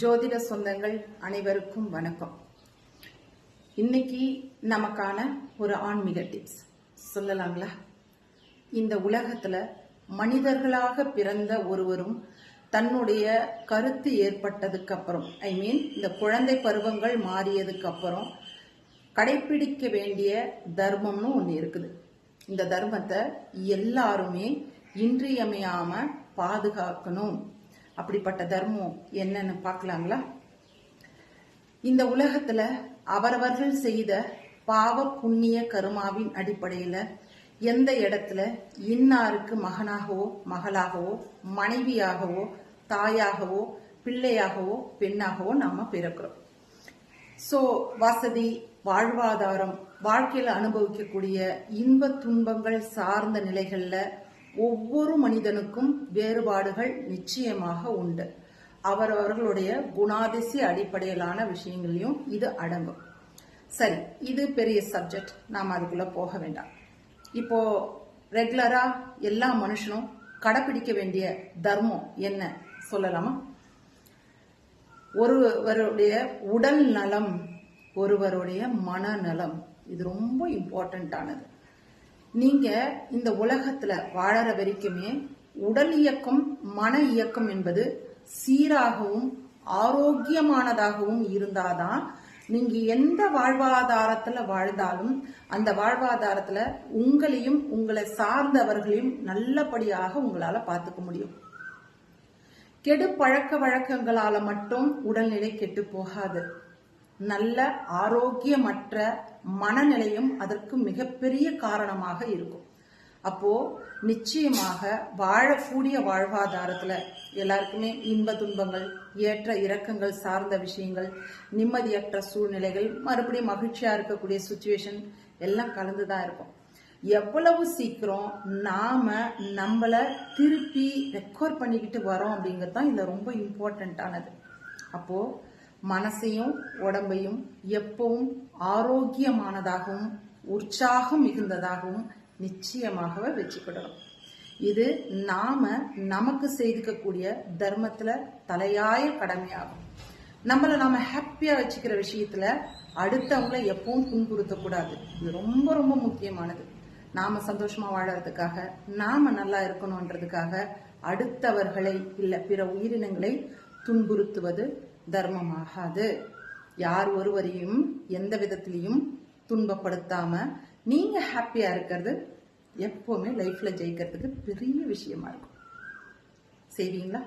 ஜோதிட சொந்தங்கள் அனைவருக்கும் வணக்கம். இன்னைக்கு நமக்கான ஒரு ஆன்மீக டிப்ஸ் சொல்லலாங்களா? இந்த உலகத்துல மனிதர்களாக பிறந்த ஒருவரும் தன்னுடைய கருத்து ஏற்பட்டதுக்கு அப்புறம், இந்த குழந்தை பருவங்கள் மாறியதுக்கு அப்புறம் கடைபிடிக்க வேண்டிய தர்மம்னு ஒன்று இருக்குது. இந்த தர்மத்தை எல்லாருமே இன்றியமையாம பாதுகாக்கணும். அப்படிப்பட்ட தர்மம் என்னன்னு பார்க்கலாங்களா? இந்த உலகத்துல அவரவர்கள் செய்த பாவ புண்ணிய கருமாவின் அடிப்படையில எந்த இடத்துல இன்னாருக்கு மகனாகவோ மகளாகவோ மனைவியாகவோ தாயாகவோ பிள்ளையாகவோ பெண்ணாகவோ நாம பிறக்கிறோம். சோ வசதி, வாழ்வாதாரம், வாழ்க்கையில அனுபவிக்கக்கூடிய இன்ப துன்பங்கள் சார்ந்த நிலைகள்ல ஒவ்வொரு மனிதனுக்கும் வேறுபாடுகள் நிச்சயமாக உண்டு. அவரவர்களுடைய குணாதிசய அடிப்படையிலான விஷயங்களையும் இது அடங்கும். சரி, இது பெரிய சப்ஜெக்ட், நாம் அதுக்குள்ள போக வேண்டாம். இப்போ ரெகுலரா எல்லா மனுஷனும் கடைபிடிக்க வேண்டிய தர்மம் என்ன சொல்லலாமா? ஒருவருடைய உடல் நலம், ஒருவருடைய மனநலம், இது ரொம்ப இம்பார்ட்டன்டானது. நீங்க இந்த உலகத்துல வாழற வரைக்குமே உடல் இயக்கம், மன இயக்கம் என்பது சீராகவும் ஆரோக்கியமானதாகவும் இருந்தாதான் நீங்க எந்த வாழ்வாதாரத்துல வாழ்ந்தாலும் அந்த வாழ்வாதாரத்துல உங்களையும் உங்களை சார்ந்தவர்களையும் நல்லபடியாக உங்களால பார்த்துக்க முடியும். கெடு பழக்க வழக்கங்களால மட்டும் உடல்நிலை கெட்டு போகாது. நல்ல ஆரோக்கியமற்ற மனநிலையும் அதற்கு மிகப்பெரிய காரணமாக இருக்கும். அப்போ நிச்சயமாக வாழக்கூடிய வாழ்வாதாரத்துல எல்லாருக்குமே இன்ப துன்பங்கள், ஏற்ற இறக்கங்கள் சார்ந்த விஷயங்கள், நிம்மதியற்ற சூழ்நிலைகள், மறுபடியும் மகிழ்ச்சியா இருக்கக்கூடிய சுச்சுவேஷன் எல்லாம் கலந்துதான் இருக்கும். எவ்வளவு சீக்கிரம் நாம நம்மள திருப்பி ரெக்கவர் பண்ணிக்கிட்டு வரோம் அப்படிங்கிறது தான் இதுல ரொம்ப இம்பார்ட்டன்டானது. அப்போ மனசையும் உடம்பையும் எப்பவும் ஆரோக்கியமானதாகவும் உற்சாகம் மிகுந்ததாகவும் நிச்சயமாகவே வச்சுக்கிடணும். இது நமக்கு செய்துக்கக்கூடிய தர்மத்துல தலையாய கடமையாகும். நாம ஹாப்பியா வச்சுக்கிற விஷயத்துல அடுத்தவங்களை எப்பவும் துன்புறுத்தக்கூடாது. இது ரொம்ப ரொம்ப முக்கியமானது. நாம சந்தோஷமா வாழறதுக்காக, நாம நல்லா இருக்கணும்ன்றதுக்காக அடுத்தவர்களை இல்ல பிற உயிரினங்களை துன்புறுத்துவது தர்மமாகாது. யார் ஒருவரையும் எந்த விதத்திலையும் துன்பப்படுத்தாம நீங்க ஹாப்பியா இருக்கிறது எப்பவுமே லைஃப்ல ஜெயிக்கிறதுக்கு பெரிய விஷயமா இருக்கும். செய்வீங்களா?